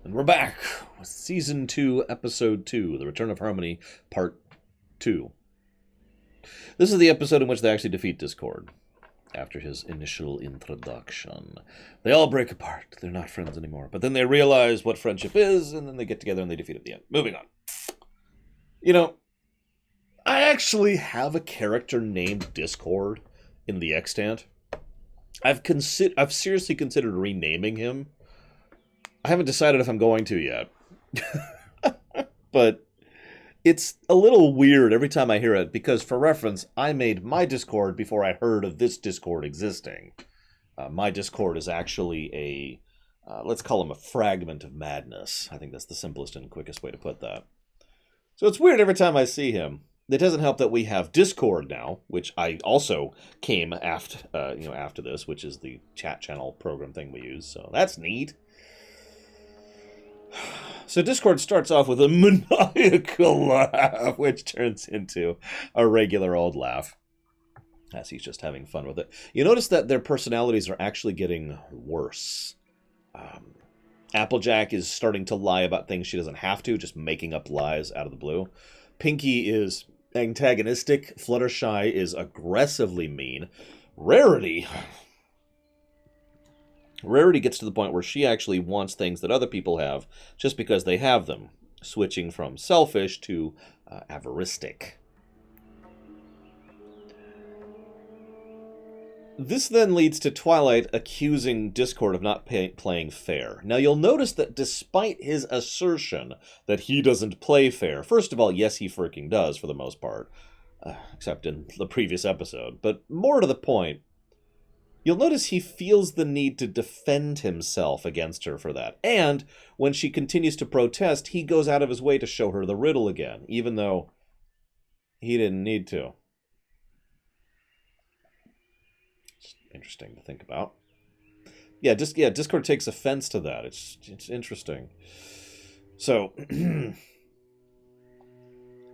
And we're back with Season 2, Episode 2, The Return of Harmony, Part 2. This is the episode in which they actually defeat Discord. After his initial introduction. They all break apart. They're not friends anymore. But then they realize what friendship is, and then they get together and they defeat at the end. Moving on. You know, I actually have a character named Discord in the extant. I've seriously considered renaming him. I haven't decided if I'm going to yet. But it's a little weird every time I hear it, because for reference, I made my Discord before I heard of this Discord existing. My Discord is actually let's call him a fragment of madness. I think that's the simplest and quickest way to put that. So it's weird every time I see him. It doesn't help that we have Discord now, which I also came after this, which is the chat channel program thing we use. So that's neat. So Discord starts off with a maniacal laugh, which turns into a regular old laugh, as he's just having fun with it. You notice that their personalities are actually getting worse. Applejack is starting to lie about things she doesn't have to, just making up lies out of the blue. Pinky is antagonistic. Fluttershy is aggressively mean. Rarity gets to the point where she actually wants things that other people have just because they have them, switching from selfish to avaristic. This then leads to Twilight accusing Discord of not playing fair. Now you'll notice that despite his assertion that he doesn't play fair, first of all, yes, he freaking does for the most part, except in the previous episode, but more to the point, you'll notice he feels the need to defend himself against her for that. And when she continues to protest, he goes out of his way to show her the riddle again, even though he didn't need to. It's interesting to think about. Yeah, Discord takes offense to that. It's interesting. So,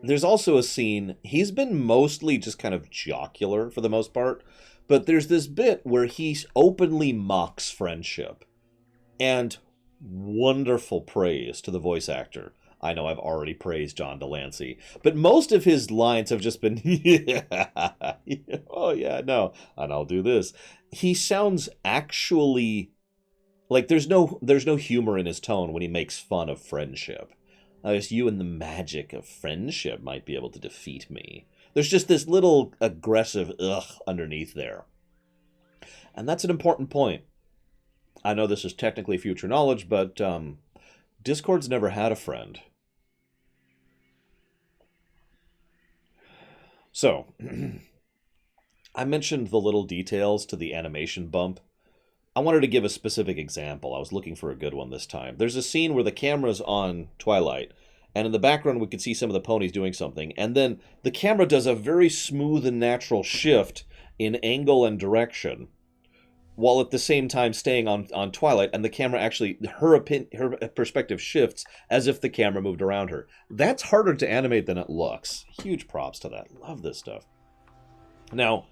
there's also a scene, he's been mostly just kind of jocular for the most part, but there's this bit where he openly mocks friendship. And wonderful praise to the voice actor. I know I've already praised John Delancey, but most of his lines have just been, yeah, oh yeah, no, and I'll do this. He sounds actually like there's no humor in his tone when he makes fun of friendship. I guess you and the magic of friendship might be able to defeat me. There's just this little aggressive ugh underneath there. And that's an important point. I know this is technically future knowledge, but Discord's never had a friend. So, I mentioned the little details to the animation bump. I wanted to give a specific example. I was looking for a good one this time. There's a scene where the camera's on Twilight, and in the background we could see some of the ponies doing something, and then the camera does a very smooth and natural shift in angle and direction, while at the same time staying on Twilight, and the camera actually, her perspective shifts as if the camera moved around her. That's harder to animate than it looks. Huge props to that. Love this stuff. Now,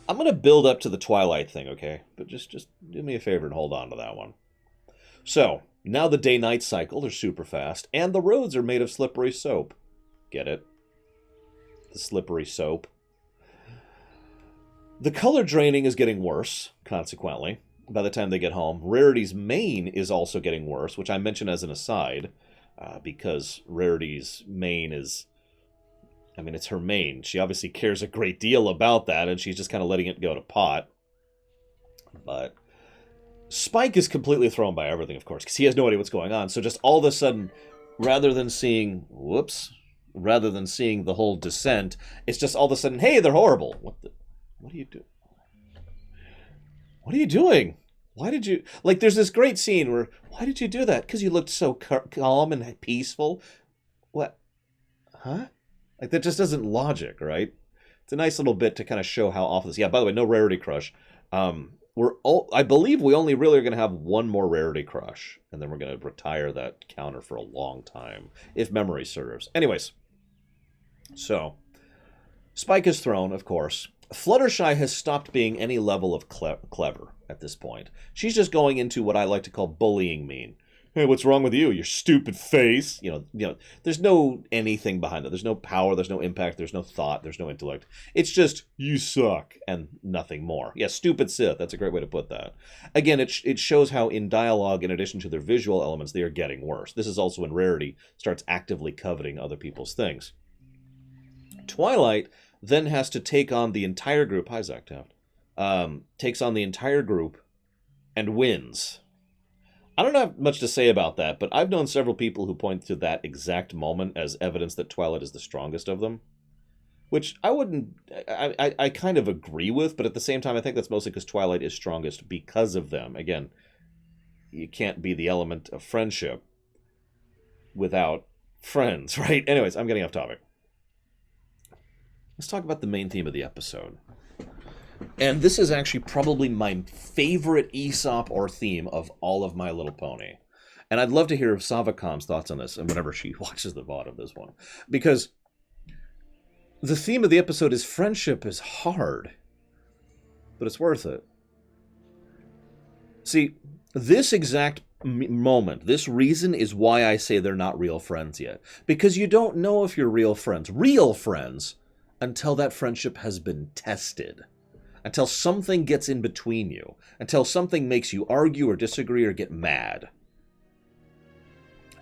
I'm going to build up to the Twilight thing, okay? But just do me a favor and hold on to that one. So, now the day-night cycle, they're super fast, and the roads are made of slippery soap. Get it? The slippery soap. The color draining is getting worse, consequently, by the time they get home. Rarity's mane is also getting worse, which I mention as an aside, because Rarity's mane is, I mean, it's her mane. She obviously cares a great deal about that, and she's just kind of letting it go to pot. But Spike is completely thrown by everything, of course, because he has no idea what's going on. So just all of a sudden, rather than seeing the whole descent, it's just all of a sudden, hey, they're horrible. What are you doing? What are you doing? Why did you... Like, there's this great scene where, why did you do that? Because you looked so calm and peaceful. What? Huh? Like, that just doesn't logic, right? It's a nice little bit to kind of show how awful this... Yeah, by the way, no Rarity Crush. I believe we only really are going to have one more Rarity Crush, and then we're going to retire that counter for a long time, if memory serves. Anyways, so, Spike is thrown, of course. Fluttershy has stopped being any level of clever at this point. She's just going into what I like to call bullying mean. Hey, what's wrong with you? Your stupid face. There's no anything behind it. There's no power, there's no impact, there's no thought, there's no intellect. It's just, you suck, and nothing more. Yeah, stupid Sith, that's a great way to put that. Again, it shows how in dialogue, in addition to their visual elements, they are getting worse. This is also when Rarity starts actively coveting other people's things. Twilight then has to take on the entire group. Hi, Zach Taft. Takes on the entire group and wins. I don't have much to say about that, but I've known several people who point to that exact moment as evidence that Twilight is the strongest of them. Which I kind of agree with, but at the same time, I think that's mostly because Twilight is strongest because of them. Again, you can't be the element of friendship without friends, right? Anyways, I'm getting off topic. Let's talk about the main theme of the episode. And this is actually probably my favorite Aesop or theme of all of My Little Pony. And I'd love to hear Savacom's thoughts on this, and whenever she watches the VOD of this one. Because the theme of the episode is friendship is hard, but it's worth it. See, this exact moment, this reason is why I say they're not real friends yet. Because you don't know if you're real friends, until that friendship has been tested. Until something gets in between you. Until something makes you argue or disagree or get mad.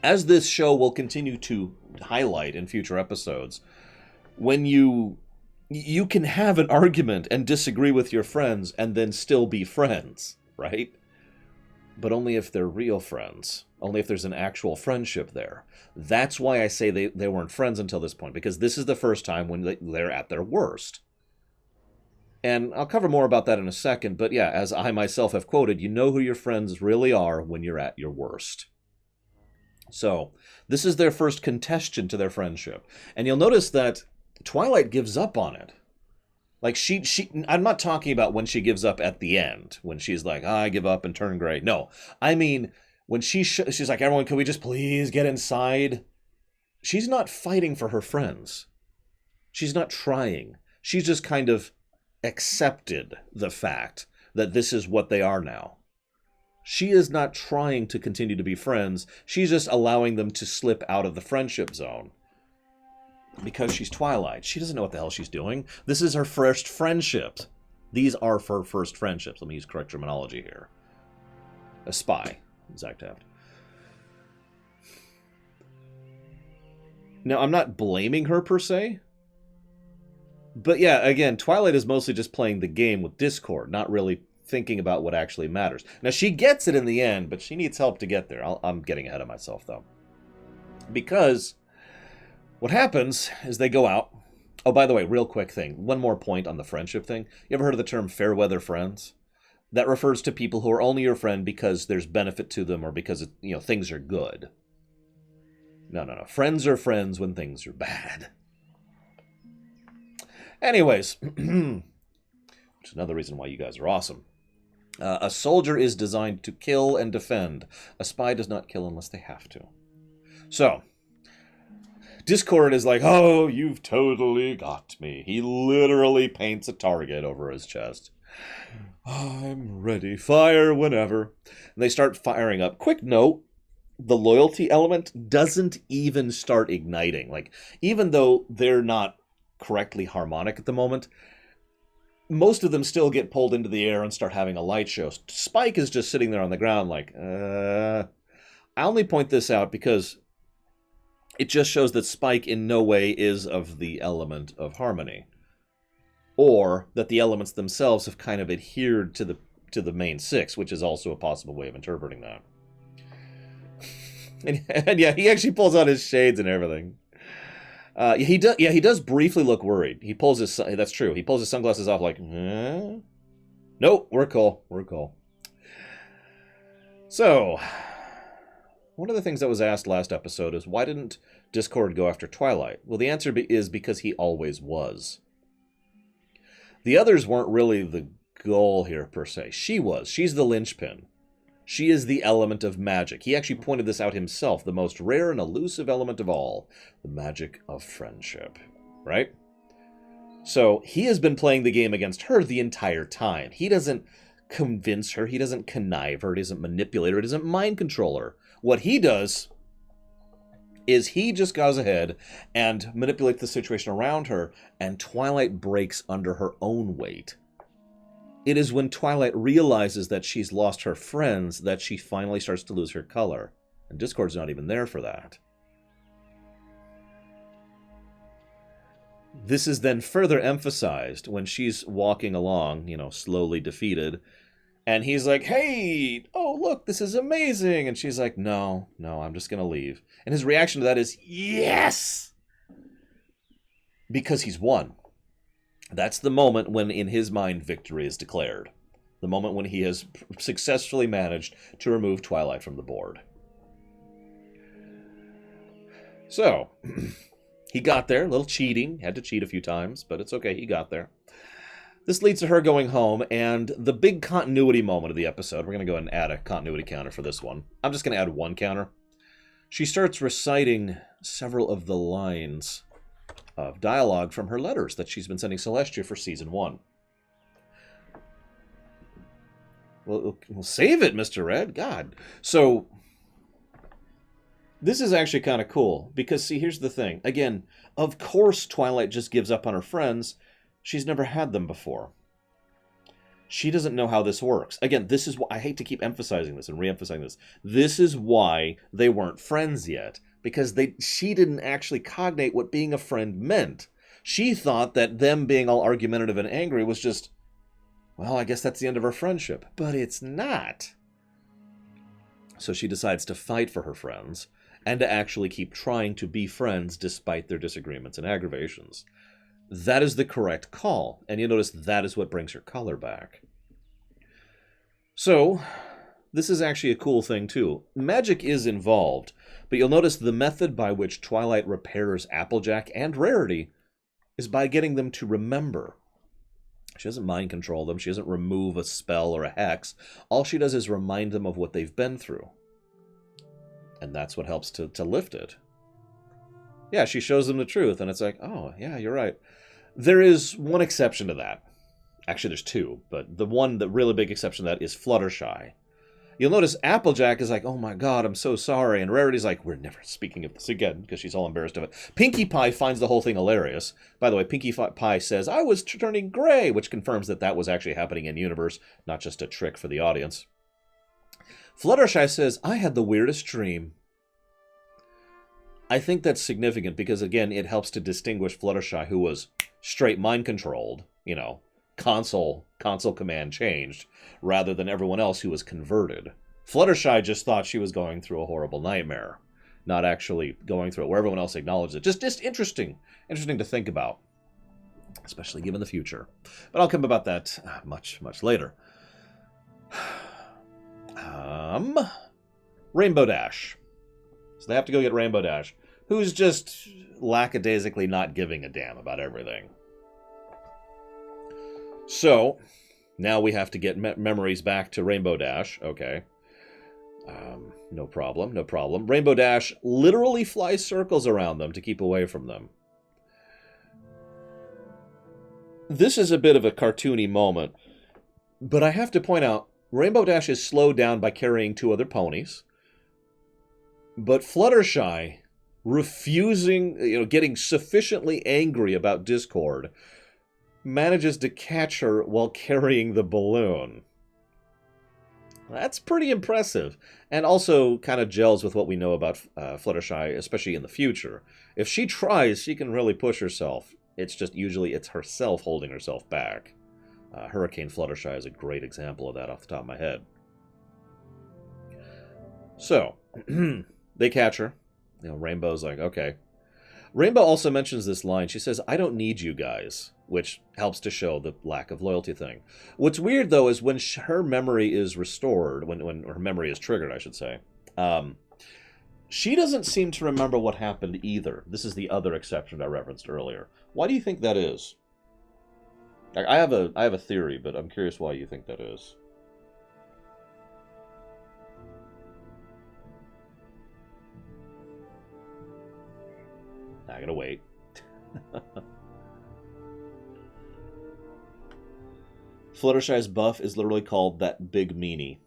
As this show will continue to highlight in future episodes, when you can have an argument and disagree with your friends and then still be friends, right? But only if they're real friends. Only if there's an actual friendship there. That's why I say they weren't friends until this point, because this is the first time when they're at their worst. And I'll cover more about that in a second, but yeah, as I myself have quoted, you know who your friends really are when you're at your worst. So, this is their first contestation to their friendship. And you'll notice that Twilight gives up on it. Like, I'm not talking about when she gives up at the end, when she's like, I give up and turn gray. No, I mean, when she's like, everyone, can we just please get inside? She's not fighting for her friends. She's not trying. She's just kind of accepted the fact that this is what they are now. She is not trying to continue to be friends. She's just allowing them to slip out of the friendship zone. Because she's Twilight. She doesn't know what the hell she's doing. This is her first friendship. These are her first friendships. Let me use correct terminology here. A spy. Zach Taft. Now, I'm not blaming her per se. But yeah, again, Twilight is mostly just playing the game with Discord, not really thinking about what actually matters. Now, she gets it in the end, but she needs help to get there. I'm getting ahead of myself, though. Because what happens is they go out. Oh, by the way, real quick thing. One more point on the friendship thing. You ever heard of the term fair weather friends? That refers to people who are only your friend because there's benefit to them or because things are good. No. Friends are friends when things are bad. Anyways, which is another reason why you guys are awesome. A soldier is designed to kill and defend. A spy does not kill unless they have to. So, Discord is like, oh, you've totally got me. He literally paints a target over his chest. I'm ready. Fire whenever. And they start firing up. Quick note, the loyalty element doesn't even start igniting. Like, even though they're not correctly harmonic at the moment, most of them still get pulled into the air and start having a light show. Spike is just sitting there on the ground like, I only point this out because it just shows that Spike in no way is of the element of harmony. Or that the elements themselves have kind of adhered to the main six, which is also a possible way of interpreting that. And yeah, he actually pulls out his shades and everything. He does briefly look worried. He pulls his, that's true. He pulls his sunglasses off like, nope, we're cool. So, one of the things that was asked last episode is, why didn't Discord go after Twilight? Well, the answer is because he always was. The others weren't really the goal here, per se. She was. She's the linchpin. She is the element of magic. He actually pointed this out himself, the most rare and elusive element of all, the magic of friendship, right? So he has been playing the game against her the entire time. He doesn't convince her. He doesn't connive her. He doesn't manipulate her. He doesn't mind control her. What he does is he just goes ahead and manipulates the situation around her, and Twilight breaks under her own weight. It is when Twilight realizes that she's lost her friends that she finally starts to lose her color. And Discord's not even there for that. This is then further emphasized when she's walking along, slowly defeated, and he's like, hey, oh, look, this is amazing. And she's like, no, I'm just going to leave. And his reaction to that is, yes! Because he's won. That's the moment when, in his mind, victory is declared. The moment when he has successfully managed to remove Twilight from the board. So, he got there, a little cheating. Had to cheat a few times, but it's okay, he got there. This leads to her going home, and the big continuity moment of the episode, we're going to go ahead and add a continuity counter for this one. I'm just going to add one counter. She starts reciting several of the lines of dialogue from her letters that she's been sending Celestia for Season 1. We'll save it, Mr. Red. God. So, this is actually kind of cool, because, see, here's the thing. Again, of course Twilight just gives up on her friends. She's never had them before. She doesn't know how this works. Again, this is why I hate to keep emphasizing this and re-emphasizing this. This is why they weren't friends yet. Because she didn't actually cognate what being a friend meant. She thought that them being all argumentative and angry was just, well, I guess that's the end of our friendship. But it's not. So she decides to fight for her friends and to actually keep trying to be friends despite their disagreements and aggravations. That is the correct call. And you notice that is what brings her color back. So, this is actually a cool thing too. Magic is involved. But you'll notice the method by which Twilight repairs Applejack and Rarity is by getting them to remember. She doesn't mind control them. She doesn't remove a spell or a hex. All she does is remind them of what they've been through. And that's what helps to lift it. Yeah, she shows them the truth, and it's like, oh, yeah, you're right. There is one exception to that. Actually, there's two, but the really big exception to that is Fluttershy. You'll notice Applejack is like, oh my god, I'm so sorry. And Rarity's like, we're never speaking of this again, because she's all embarrassed of it. Pinkie Pie finds the whole thing hilarious. By the way, Pinkie Pie says, I was turning gray, which confirms that that was actually happening in universe, not just a trick for the audience. Fluttershy says, I had the weirdest dream. I think that's significant because, again, it helps to distinguish Fluttershy, who was straight mind-controlled, console command changed, rather than everyone else who was converted. Fluttershy just thought she was going through a horrible nightmare, not actually going through it, where everyone else acknowledged it. Just interesting to think about, especially given the future. But I'll come about that much later. Rainbow Dash. So they have to go get Rainbow Dash, who's just lackadaisically not giving a damn about everything. So, now we have to get memories back to Rainbow Dash. Okay. No problem. Rainbow Dash literally flies circles around them to keep away from them. This is a bit of a cartoony moment, but I have to point out, Rainbow Dash is slowed down by carrying two other ponies. But Fluttershy, refusing, getting sufficiently angry about Discord, manages to catch her while carrying the balloon. That's pretty impressive, and also kind of gels with what we know about Fluttershy, especially in the future. If she tries, she can really push herself. It's just usually it's herself holding herself back. Hurricane Fluttershy is a great example of that off the top of my head. So, they catch her. Rainbow's like, okay. Rainbow also mentions this line. She says, I don't need you guys, which helps to show the lack of loyalty thing. What's weird, though, is when her memory is restored, when her memory is triggered, I should say, she doesn't seem to remember what happened either. This is the other exception I referenced earlier. Why do you think that is? I have a theory, but I'm curious why you think that is. I gotta wait. Fluttershy's buff is literally called that big meanie.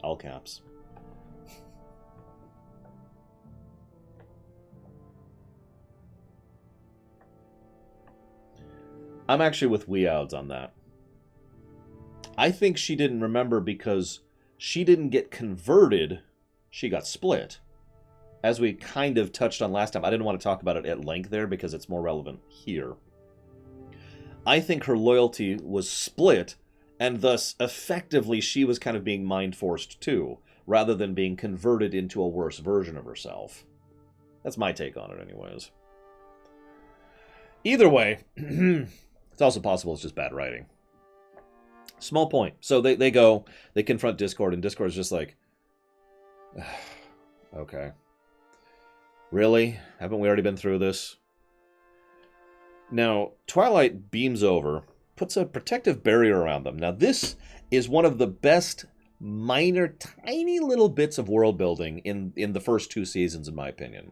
All caps. I'm actually with Weouds on that. I think she didn't remember because she didn't get converted, she got split. As we kind of touched on last time, I didn't want to talk about it at length there because it's more relevant here. I think her loyalty was split, and thus, effectively, she was kind of being mind-forced too, rather than being converted into a worse version of herself. That's my take on it, anyways. Either way, it's also possible it's just bad writing. Small point. So they go, they confront Discord, and Discord is just like, okay. Really? Haven't we already been through this? Now, Twilight beams over, puts a protective barrier around them. Now, this is one of the best minor, tiny little bits of world building in the first 2 seasons, in my opinion.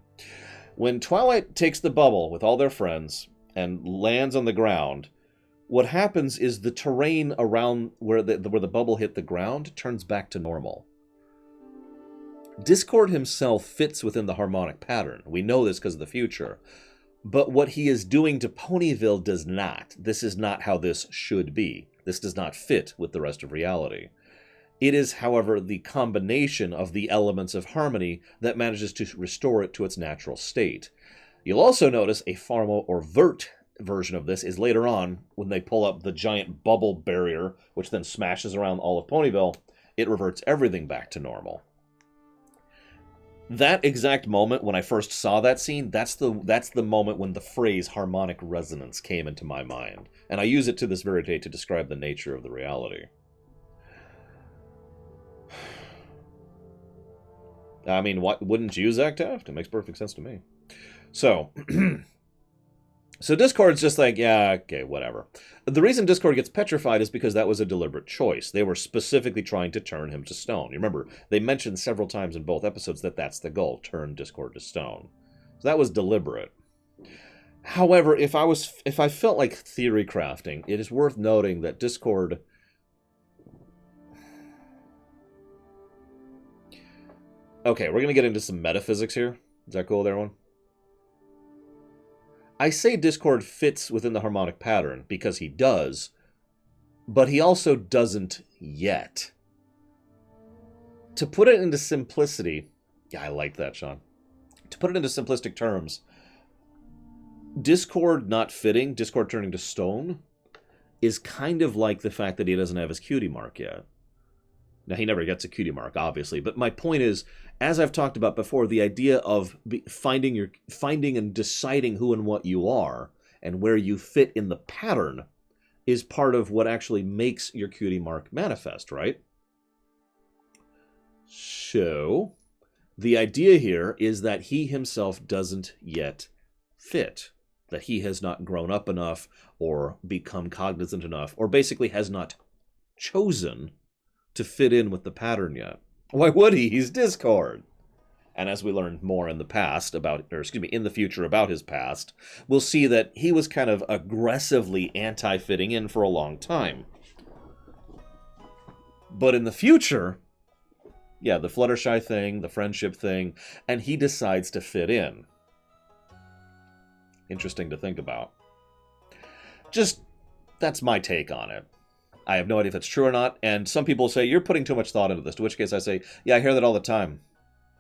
When Twilight takes the bubble with all their friends and lands on the ground, what happens is the terrain around where the bubble hit the ground turns back to normal. Discord himself fits within the harmonic pattern. We know this because of the future. But what he is doing to Ponyville does not. This is not how this should be. This does not fit with the rest of reality. It is, however, the combination of the elements of harmony that manages to restore it to its natural state. You'll also notice a far more overt version of this is later on when they pull up the giant bubble barrier, which then smashes around all of Ponyville. It reverts everything back to normal. That exact moment when I first saw that scene, that's the moment when the phrase harmonic resonance came into my mind. And I use it to this very day to describe the nature of the reality. I mean, what wouldn't you, Zach Taft? It makes perfect sense to me. So, so Discord's just like, yeah, okay, whatever. The reason Discord gets petrified is because that was a deliberate choice. They were specifically trying to turn him to stone. You remember, they mentioned several times in both episodes that that's the goal, turn Discord to stone. So that was deliberate. However, if I felt like theory crafting, it is worth noting that Discord... Okay, we're going to get into some metaphysics here. Is that cool with everyone? I say Discord fits within the harmonic pattern because he does, but he also doesn't yet. To put it into simplicity... Yeah, I like that, Sean. To put it into simplistic terms, Discord not fitting, Discord turning to stone, is kind of like the fact that he doesn't have his cutie mark yet. Now, he never gets a cutie mark, obviously, but my point is, as I've talked about before, the idea of finding and deciding who and what you are and where you fit in the pattern is part of what actually makes your cutie mark manifest, right? So, the idea here is that he himself doesn't yet fit, that he has not grown up enough or become cognizant enough, or basically has not chosen to fit in with the pattern yet. Why would he? He's Discord. And as we learn more in the past about, or excuse me, in the future about his past, we'll see that he was kind of aggressively anti-fitting in for a long time. But in the future, yeah, the Fluttershy thing, the friendship thing, and he decides to fit in. Interesting to think about. Just, that's my take on it. I have no idea if it's true or not, and some people say, you're putting too much thought into this, to which case I say, yeah, I hear that all the time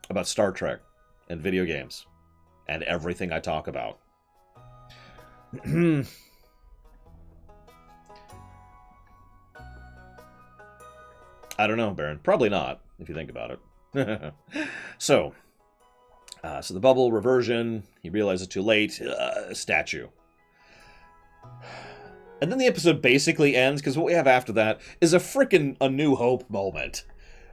about Star Trek and video games and everything I talk about. I don't know, Baron. Probably not, if you think about it. So the bubble, reversion, he realizes too late, statue. And then the episode basically ends, because what we have after that is a frickin' A New Hope moment.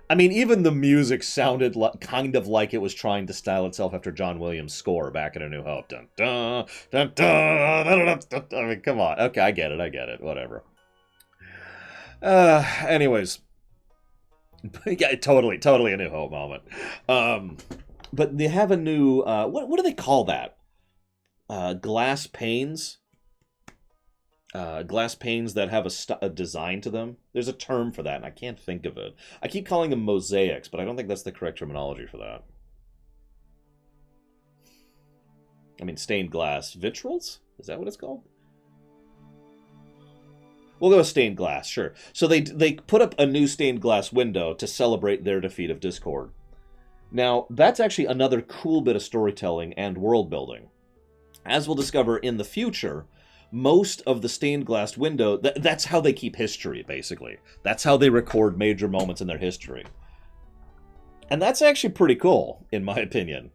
I mean, even the music sounded kind of like it was trying to style itself after John Williams' score back in A New Hope. Dun, dun, dun, dun, dun, dun, dun, dun. I mean, come on. Okay, I get it, whatever. Anyways. Yeah, totally A New Hope moment. But they have a new, what do they call that? Glass panes? glass panes that have a design to them. There's a term for that, and I can't think of it. I keep calling them mosaics, but I don't think that's the correct terminology for that. I mean, stained glass vitrals? Is that what it's called? We'll go with stained glass, sure. So they put up a new stained glass window to celebrate their defeat of Discord. Now, that's actually another cool bit of storytelling and world building. As we'll discover in the future, most of the stained glass window, that's how they keep history, basically. That's how they record major moments in their history. And that's actually pretty cool, in my opinion.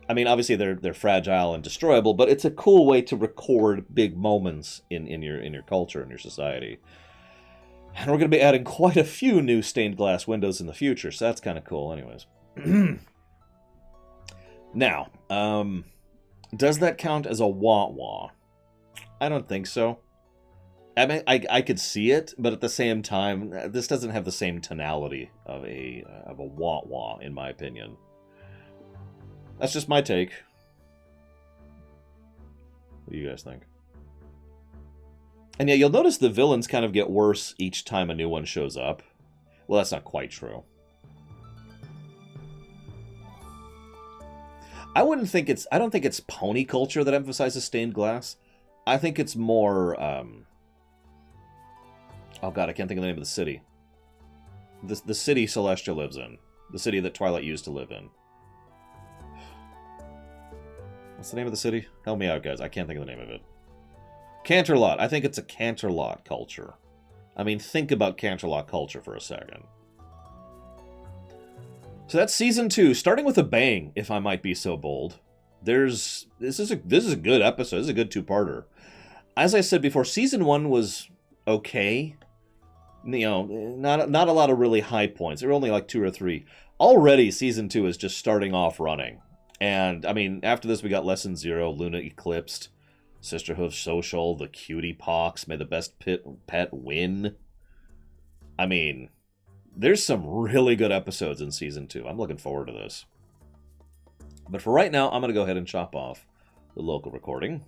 I mean, obviously they're fragile and destroyable, but it's a cool way to record big moments in your culture, in your society. And we're going to be adding quite a few new stained glass windows in the future, so that's kind of cool anyways. Now, does that count as a wah-wah? I don't think so. I mean, I could see it, but at the same time, this doesn't have the same tonality of a wah-wah, in my opinion. That's just my take. What do you guys think? And yeah, you'll notice the villains kind of get worse each time a new one shows up. Well, that's not quite true. I don't think it's pony culture that emphasizes stained glass. I think it's more, oh god, I can't think of the name of the city. The city Celestia lives in. The city that Twilight used to live in. What's the name of the city? Help me out, guys. I can't think of the name of it. Canterlot. I think it's a Canterlot culture. I mean, think about Canterlot culture for a second. So that's Season 2, starting with a bang, if I might be so bold. This is a good episode. This is a good two-parter. As I said before, Season 1 was okay. You know, not a lot of really high points. There were only like 2 or 3. Already, Season 2 is just starting off running. And, I mean, after this we got Lesson 0, Luna Eclipsed, Sisterhood Social, the Cutie Pox, May the Best Pet Win. I mean, there's some really good episodes in Season 2. I'm looking forward to this. But for right now, I'm going to go ahead and chop off the local recording.